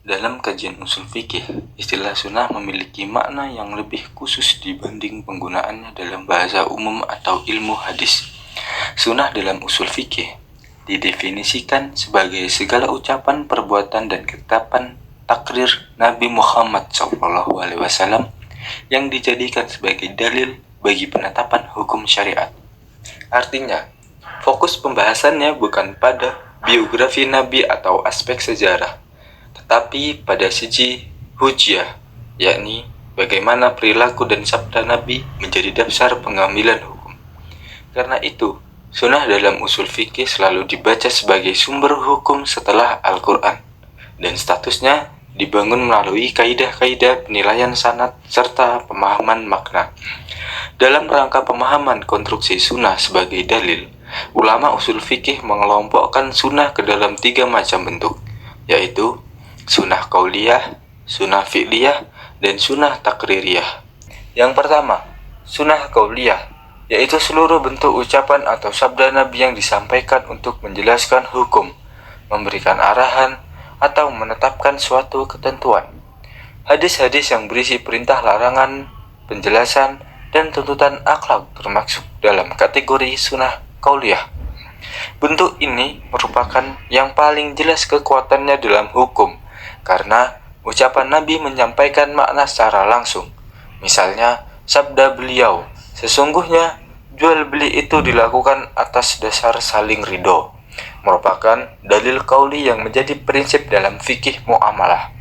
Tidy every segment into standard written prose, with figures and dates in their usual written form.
Dalam kajian usul fikih, istilah sunnah memiliki makna yang lebih khusus dibanding penggunaannya dalam bahasa umum atau ilmu hadis. Sunnah dalam usul fikih didefinisikan sebagai segala ucapan, perbuatan, dan ketetapan takrir Nabi Muhammad SAW yang dijadikan sebagai dalil bagi penetapan hukum syariat. Artinya, fokus pembahasannya bukan pada biografi Nabi atau aspek sejarah, tetapi pada sisi hujjah, yakni bagaimana perilaku dan sabda Nabi menjadi dasar pengambilan hukum. Karena itu, sunnah dalam usul fikih selalu dibaca sebagai sumber hukum setelah Al-Quran, dan statusnya dibangun melalui kaidah-kaidah penilaian sanad serta pemahaman makna. Dalam rangka pemahaman konstruksi sunnah sebagai dalil, ulama usul fikih mengelompokkan sunnah ke dalam 3 macam bentuk, yaitu sunnah qauliyah, sunnah fi'liyah, dan sunnah takririyah. Yang pertama, sunnah qauliyah, yaitu seluruh bentuk ucapan atau sabda Nabi yang disampaikan untuk menjelaskan hukum, memberikan arahan, atau menetapkan suatu ketentuan. Hadis-hadis yang berisi perintah larangan, penjelasan, dan tuntutan akhlak termasuk dalam kategori sunnah qauliyah. Bentuk ini merupakan yang paling jelas kekuatannya dalam hukum, karena ucapan Nabi menyampaikan makna secara langsung. Misalnya, sabda beliau, sesungguhnya jual beli itu dilakukan atas dasar saling ridho, merupakan dalil qauli yang menjadi prinsip dalam fikih muamalah.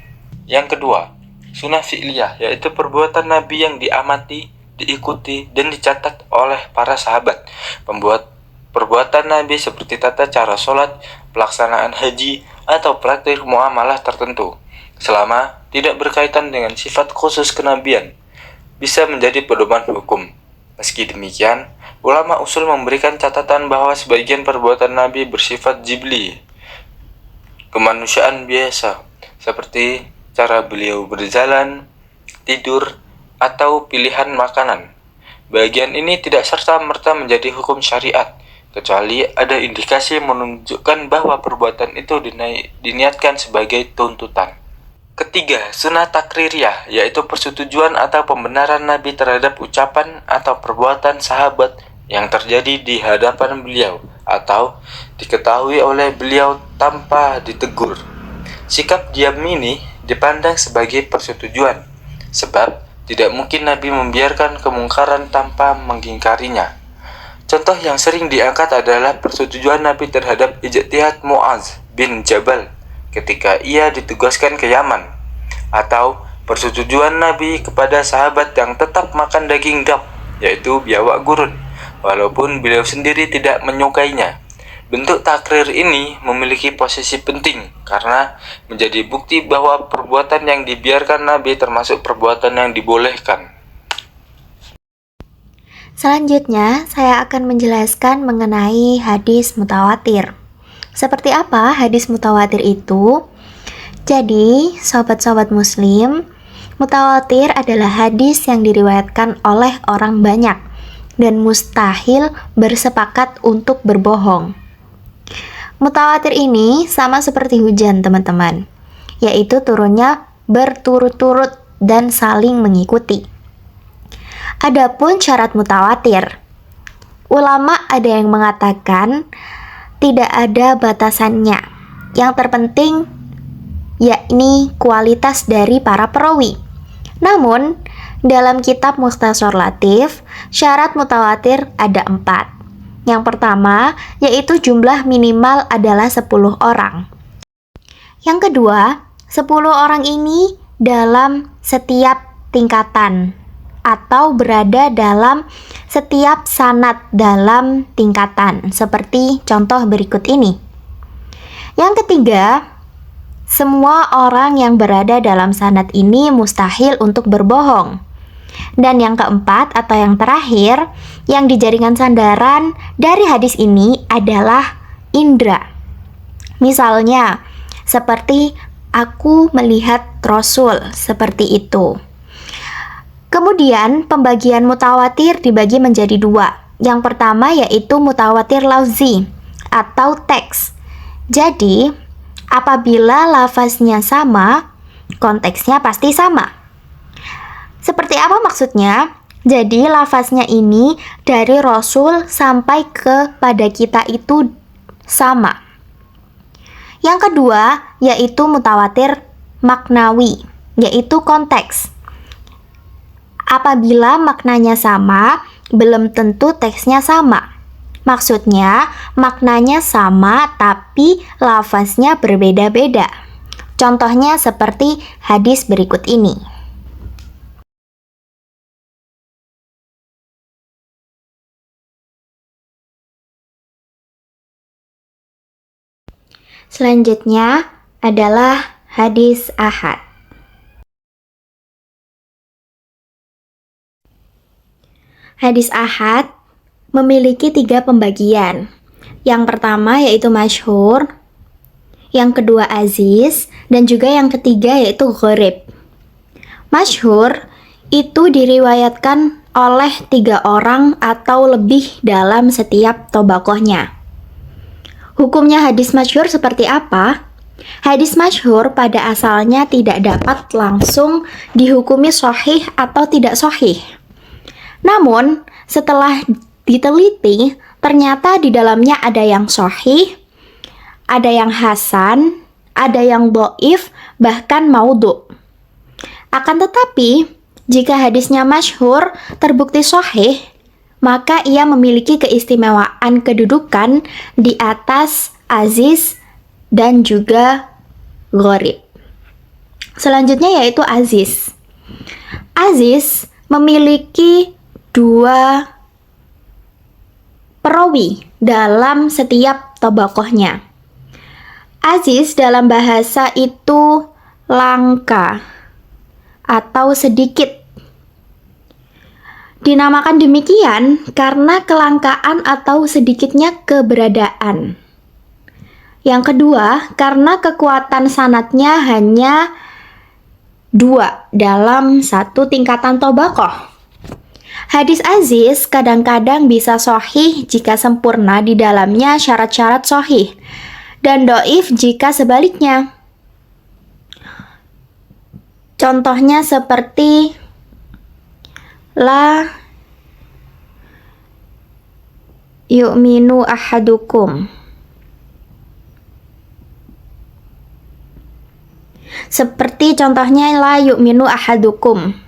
Yang kedua, sunnah fi'liyah, yaitu perbuatan Nabi yang diamati, diikuti, dan dicatat oleh para sahabat. Perbuatan Nabi seperti tata cara sholat, pelaksanaan haji, atau praktik muamalah tertentu, selama tidak berkaitan dengan sifat khusus kenabian, bisa menjadi pedoman hukum. Meski demikian, ulama usul memberikan catatan bahwa sebagian perbuatan Nabi bersifat jibli, kemanusiaan biasa, seperti cara beliau berjalan, tidur, atau pilihan makanan. Bagian ini tidak serta-merta menjadi hukum syariat, kecuali ada indikasi menunjukkan bahwa perbuatan itu diniatkan sebagai tuntutan. Ketiga, sunnah takririyah, yaitu persetujuan atau pembenaran Nabi terhadap ucapan atau perbuatan sahabat yang terjadi di hadapan beliau atau diketahui oleh beliau tanpa ditegur. Sikap diam ini dipandang sebagai persetujuan, sebab tidak mungkin Nabi membiarkan kemungkaran tanpa mengingkarinya. Contoh yang sering diangkat adalah persetujuan Nabi terhadap ijtihad Mu'adz bin Jabal ketika ia ditugaskan ke Yaman, atau persetujuan Nabi kepada sahabat yang tetap makan daging dab, yaitu biawak gurun, walaupun beliau sendiri tidak menyukainya. Bentuk takrir ini memiliki posisi penting karena menjadi bukti bahwa perbuatan yang dibiarkan Nabi termasuk perbuatan yang dibolehkan. Selanjutnya, saya akan menjelaskan mengenai hadis mutawatir. Seperti apa hadis mutawatir itu? Jadi, sobat-sobat muslim, mutawatir adalah hadis yang diriwayatkan oleh orang banyak dan mustahil bersepakat untuk berbohong. Mutawatir ini sama seperti hujan, teman-teman, yaitu turunnya berturut-turut dan saling mengikuti. Adapun syarat mutawatir, ulama ada yang mengatakan tidak ada batasannya. Yang terpenting yakni kualitas dari para perawi. Namun, dalam kitab Mukhtasar Latif, syarat mutawatir ada 4. Yang pertama, yaitu jumlah minimal adalah 10 orang. Yang kedua, 10 orang ini dalam setiap tingkatan atau berada dalam setiap sanad dalam tingkatan, seperti contoh berikut ini. Yang ketiga, semua orang yang berada dalam sanad ini mustahil untuk berbohong. Dan yang keempat atau yang terakhir, yang dijadikan sandaran dari hadis ini adalah indra. Misalnya, seperti aku melihat Rasul, seperti itu. Kemudian pembagian mutawatir dibagi menjadi 2. Yang pertama yaitu mutawatir lafzi atau teks. Jadi, apabila lafaznya sama, konteksnya pasti sama. Seperti apa maksudnya? Jadi lafaznya ini dari Rasul sampai kepada kita itu sama. Yang kedua yaitu mutawatir maknawi, yaitu konteks. Apabila maknanya sama, belum tentu teksnya sama. Maksudnya, maknanya sama tapi lafaznya berbeda-beda. Contohnya seperti hadis berikut ini. Selanjutnya adalah hadis ahad. Hadis ahad memiliki 3 pembagian. Yang pertama yaitu masyhur, yang kedua aziz, dan juga yang ketiga yaitu gharib. Masyhur itu diriwayatkan oleh 3 orang atau lebih dalam setiap tobakohnya. Hukumnya hadis masyhur seperti apa? Hadis masyhur pada asalnya tidak dapat langsung dihukumi sahih atau tidak sahih. Namun, setelah diteliti, ternyata di dalamnya ada yang sahih, ada yang hasan, ada yang dhaif, bahkan maudhu'. Akan tetapi, jika hadisnya masyhur terbukti sahih, maka ia memiliki keistimewaan kedudukan di atas aziz dan juga gharib. Selanjutnya yaitu aziz. Aziz memiliki 2 perawi dalam setiap tobakohnya. Aziz dalam bahasa itu langka atau sedikit. Dinamakan demikian karena kelangkaan atau sedikitnya keberadaan. Yang kedua, karena kekuatan sanadnya hanya 2 dalam satu tingkatan tobakoh. Hadis aziz kadang-kadang bisa sahih jika sempurna di dalamnya syarat-syarat sahih, dan dhaif jika sebaliknya. Contohnya seperti la yu'minu ahadukum. Seperti contohnya la yu'minu ahadukum.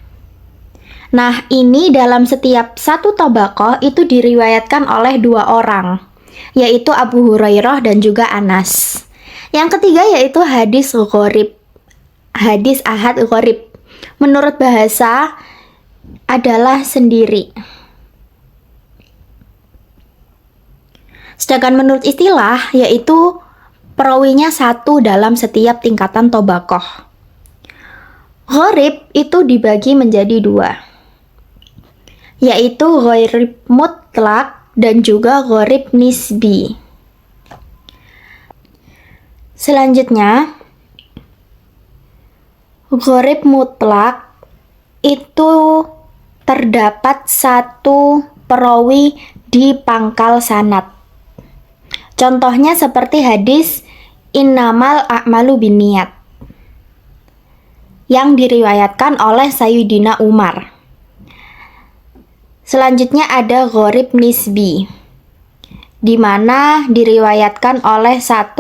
Nah, ini dalam setiap satu tobakoh itu diriwayatkan oleh 2 orang, yaitu Abu Hurairah dan juga Anas. Yang ketiga yaitu hadis gharib. Hadis ahad gharib. Menurut bahasa adalah sendiri. Sedangkan menurut istilah yaitu perawinya 1 dalam setiap tingkatan tobakoh. Gharib itu dibagi menjadi 2. Yaitu gharib mutlak dan juga gharib nisbi. Selanjutnya, gharib mutlak itu terdapat 1 perawi di pangkal sanad. Contohnya seperti hadis innamal a'malu binniyat yang diriwayatkan oleh Sayyidina Umar. Selanjutnya ada gharib nisbi, di mana diriwayatkan oleh 1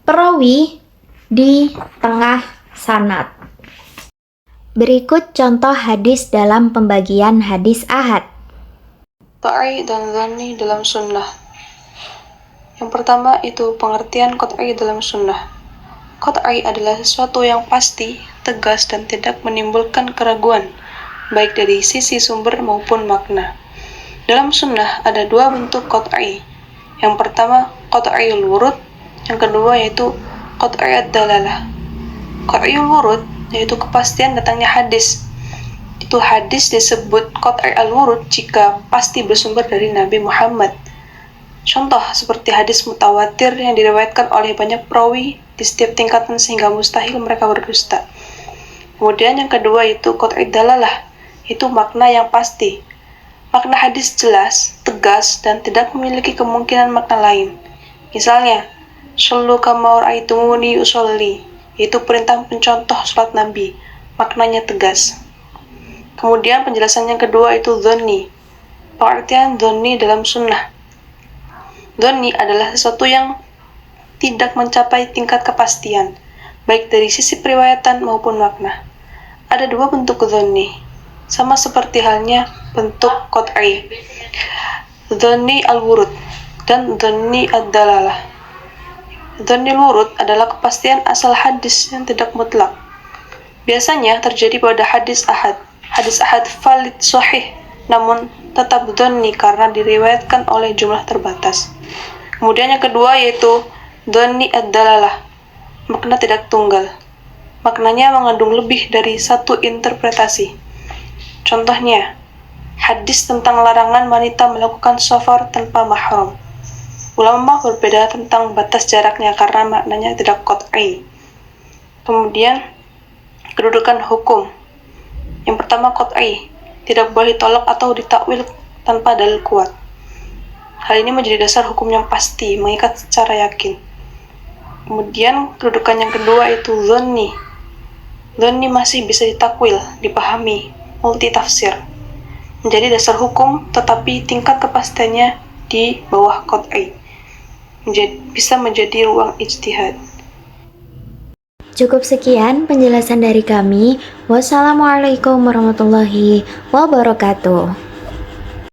perawi di tengah sanad. Berikut contoh hadis dalam pembagian hadis ahad. Qat'i dan dhanni dalam sunnah. Yang pertama itu pengertian qat'i dalam sunnah. Qat'i adalah sesuatu yang pasti, tegas, dan tidak menimbulkan keraguan, baik dari sisi sumber maupun makna. Dalam sunnah ada 2 bentuk qat'i. Yang pertama qat'iyul wurud, yang kedua yaitu qat'iyad dalalah. Qat'iyul wurud yaitu kepastian datangnya hadis. Itu hadis disebut qat'i al-wurud jika pasti bersumber dari Nabi Muhammad. Contoh seperti hadis mutawatir yang diriwayatkan oleh banyak perawi di setiap tingkatan sehingga mustahil mereka berdusta. Kemudian yang kedua itu qat'id dalalah, itu makna yang pasti. Makna hadis jelas, tegas, dan tidak memiliki kemungkinan makna lain. Misalnya, shollu kama ra'aitumuni usolli, yaitu perintah pencontoh sholat Nabi, maknanya tegas. Kemudian penjelasan yang kedua itu dhonni, pengertian dhonni dalam sunnah. Dhonni adalah sesuatu yang tidak mencapai tingkat kepastian, baik dari sisi periwayatan maupun makna. Ada dua bentuk dhonni, sama seperti halnya bentuk qat'i, dhonni al-wurud dan dhonni ad-dalalah. Dhonni al-wurud adalah kepastian asal hadis yang tidak mutlak. Biasanya terjadi pada hadis ahad. Hadis ahad valid sahih, namun tetap dhonni karena diriwayatkan oleh jumlah terbatas. Kemudian yang kedua yaitu dhonni ad-dalalah, makna tidak tunggal. Maknanya mengandung lebih dari satu interpretasi. Contohnya, hadis tentang larangan wanita melakukan safar tanpa mahram. Ulama berbeda tentang batas jaraknya karena maknanya tidak qat'i. Kemudian, kedudukan hukum. Yang pertama qat'i, tidak boleh ditolak atau ditakwil tanpa dalil kuat. Hal ini menjadi dasar hukum yang pasti, mengikat secara yakin. Kemudian, kedudukan yang kedua itu dhonni. Dhonni masih bisa ditakwil, dipahami, multitafsir. Menjadi dasar hukum, tetapi tingkat kepastiannya di bawah qat'i. Bisa menjadi ruang ijtihad. Cukup sekian penjelasan dari kami. Wassalamualaikum warahmatullahi wabarakatuh.